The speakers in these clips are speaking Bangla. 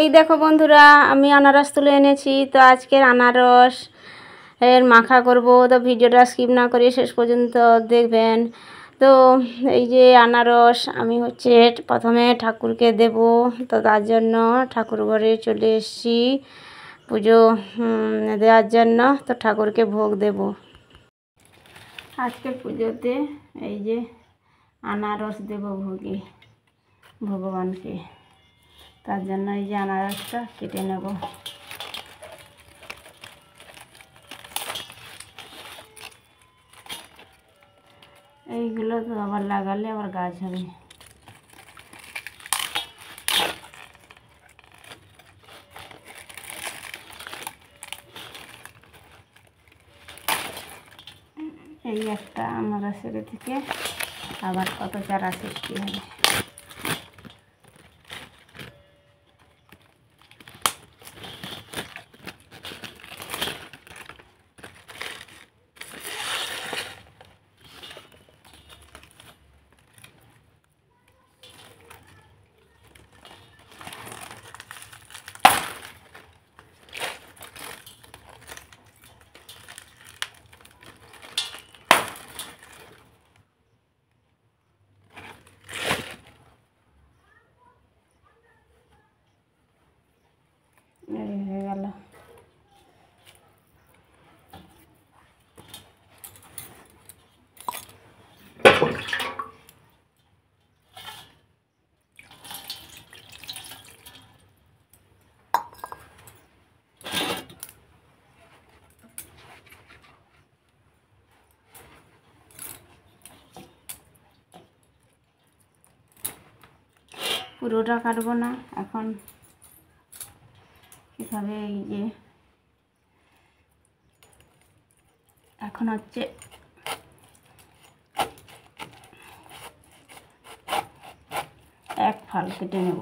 এই দেখো বন্ধুরা, আমি আনারস তুলে এনেছি। তো আজকের আনারস এর মাখা করব। তো ভিডিওটা স্কিপ না করে শেষ পর্যন্ত দেখবেন। তো এই যে আনারস আমি প্রথমে ঠাকুরকে দেব। তো তার জন্য ঠাকুর ঘরে চলে এসেছি পুজো দেওয়ার জন্য। তো ঠাকুরকে ভোগ দেব আজকে পুজোতে। এই যে আনারস দেব ভোগে ভগবানকে। তার জন্য এই যে আনারসটা কেটে নেব। এইগুলো তো আবার লাগালে আবার গাছ হবে। এই একটা আনারসের থেকে আবার কত চারা সৃষ্টি হবে। হয়ে গেল। পুরোটা কাটবো না এখন, এভাবে এই যে এখন এক ফাল কেটে নেব।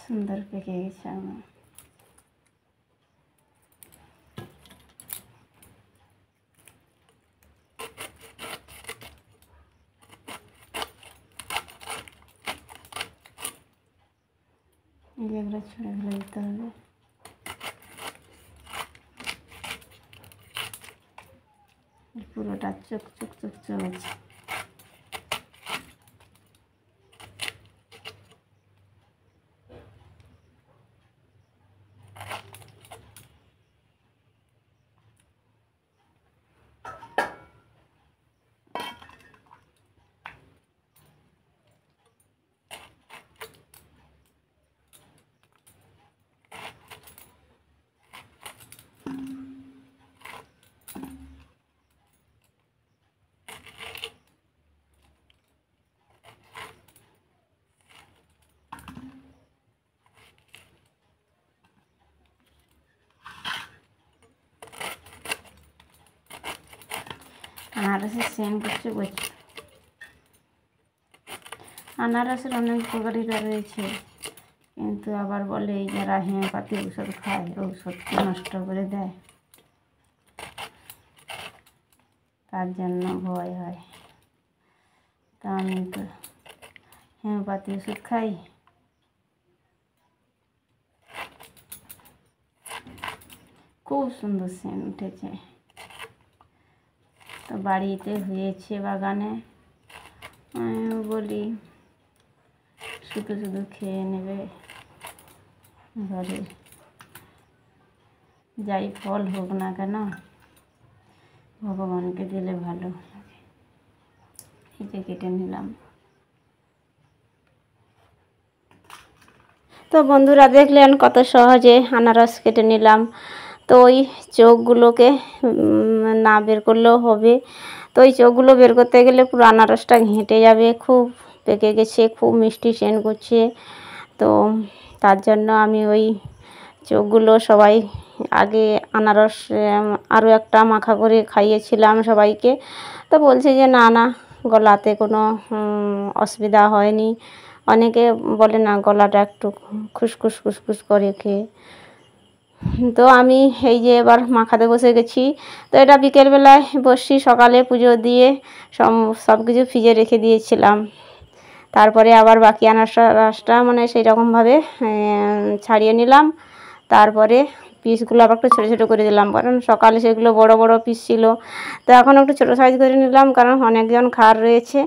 সুন্দর পেকে গেছে আমার। এগুলো ছুঁড়ে ফেলে দিতে হবে। পুরোটা চোখ চোখ চোখ চোখ আছে। আনারসের সেন্ট করছে বলছে। আনারসের অনেক উপকারিতা রয়েছে, কিন্তু আবার বলে এই যারা হোমিওপ্যাথি ঔষধ খায় ঔষধকে নষ্ট করে দেয়, তার জন্য ভয় হয়। তা আমি তো হোমিওপ্যাথি ওষুধ খাই। খুব সুন্দর সেন্ট উঠেছে। তো বাড়িতে হয়েছে বাগানে। আমি বলি শুধু শুধু খেয়ে নেবে, ঘরে যাই ফল হোক না কেন ভগবানকে দিলে ভালো। এই যে কেটে নিলাম। তো বন্ধুরা দেখলেন কত সহজে আনারস কেটে নিলাম। তো ওই চোখগুলোকে না বের করলেও হবে। তো ওই চোখগুলো বের করতে গেলে পুরো আনারসটা ঘেঁটে যাবে। খুব পেকে গেছে, খুব মিষ্টি সেন্ট করছে। তো তার জন্য আমি ওই চোখগুলো সবাই আগে আনারস আরও একটা মাখা করে খাইয়েছিলাম সবাইকে। তো বলছে যে না না, গলাতে কোনো অসুবিধা হয়নি। অনেকে বলে না গলাটা একটু খুসখুস খুসখুস করে খেয়ে। তো আমি এই যে এবার মাখাতে বসে গেছি। তো এটা বিকেলবেলায় বসছি, সকালে পুজো দিয়ে সব কিছু ফ্রিজে রেখে দিয়েছিলাম। তারপরে আবার বাকি আনারসটা মানে সেই রকমভাবে ছাড়িয়ে নিলাম। তারপরে পিসগুলো আবার একটু ছোটো ছোটো করে দিলাম, কারণ সকালে সেগুলো বড় বড় পিস ছিল। তো এখন একটু ছোটো সাইজ করে নিলাম, কারণ অনেকজন খাওয়ার রয়েছে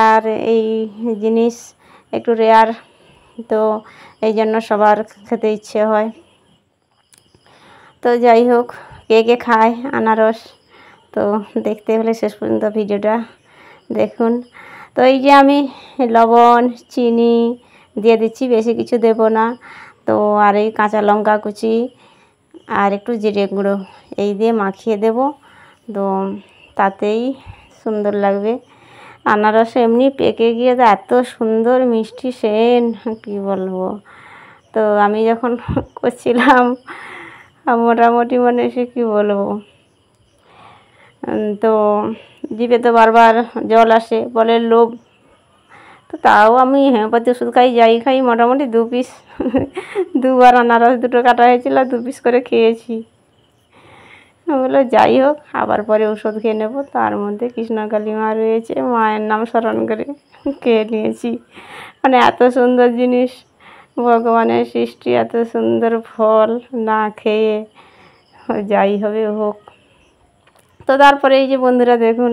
আর এই জিনিস একটু রেয়ার, তো এই জন্য সবার খেতে ইচ্ছে হয়। তো যাই হোক, কে কে খায় আনারস, তো দেখতে হলে শেষ পর্যন্ত ভিডিওটা দেখুন। তো এই যে আমি লবণ চিনি দিয়ে দিচ্ছি, বেশি কিছু দেব না। তো আর এই কাঁচা লঙ্কা কুচি আর একটু জিরে গুঁড়ো এই দিয়ে মাখিয়ে দেব, তো তাতেই সুন্দর লাগবে। আনারস এমনি পেকে গিয়ে তো এত সুন্দর মিষ্টি সেন্ট, কী বলবো। তো আমি যখন করছিলাম মোটামুটি মানে সে কী বলবো, তো জিভে তো বারবার জল আসে, বলে লোভ। তো তাও আমি হোমিওপ্যাথি ওষুধ খাই, যাই খাই, মোটামুটি 2 পিস 2বার আনারস 2টো কাটা হয়েছিল, 2 পিস করে খেয়েছি। বললো যাই হোক, আবার পরে ওষুধ খেয়ে নেব। তার মধ্যে কৃষ্ণকালী মা রয়েছে, মায়ের নাম স্মরণ করে খেয়ে নিয়েছি। মানে এত সুন্দর জিনিস, ভগবানের সৃষ্টি, এত সুন্দর ফল না খেয়ে যাই হবে হোক। তো তারপরে এই যে বন্ধুরা দেখুন,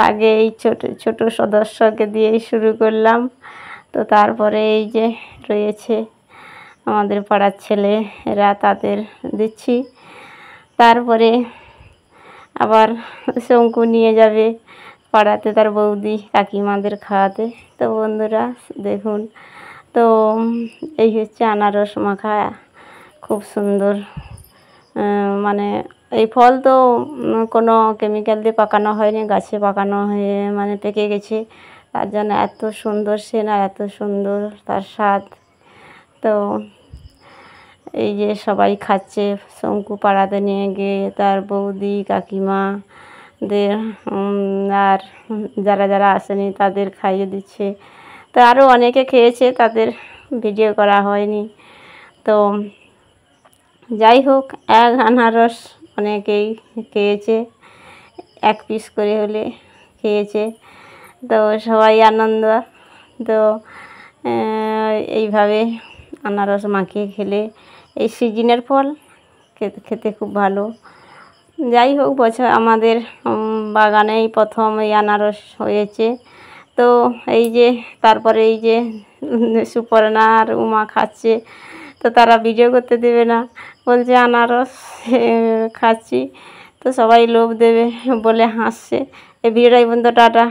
আগে এই ছোট ছোট সদস্যকে দিয়েই শুরু করলাম। তো তারপরে এই যে রয়েছে আমাদের পাড়ার ছেলে, এরা তাদের দিচ্ছি। তারপরে আবার শঙ্কু নিয়ে যাবে পাড়াতে তার বৌদি কাকিমাদের খাওয়াতে। তো বন্ধুরা দেখুন, তো এই হচ্ছে আনারস মাখা, খুব সুন্দর। মানে এই ফল তো কোনো কেমিক্যাল দিয়ে পাকানো হয়নি, গাছে পাকানো হয়ে মানে পেকে গেছে, তার জন্য এত সুন্দর সেন আর এত সুন্দর তার স্বাদ। তো এই যে সবাই খাচ্ছে, শঙ্কু পাড়াতে নিয়ে গিয়ে তার বৌদি কাকিমাদের আর যারা যারা আসেনি তাদের খাইয়ে দিচ্ছে। তো আরও অনেকে খেয়েছে, তাদের ভিডিও করা হয়নি। তো যাই হোক, এক আনারস অনেকেই খেয়েছে, 1 পিস করে হলে খেয়েছে। তো সবাই আনন্দ। তো এইভাবে আনারস মাখিয়ে খেলে, এই সিজনের ফল খেতে খুব ভালো। যাই হোক, বছর আমাদের বাগানেই প্রথম এই আনারস হয়েছে। তো এই যে তারপরে এই যে সুপর্ণা আর উমা খাচ্ছে, তো তারা ভিডিও করতে দেবে না, বলছে আনারস খাচ্ছি, তো সবাই লোভ দেবে বলে হাসছে। এই ভিডিওটা এই পর্যন্ত, টাটা।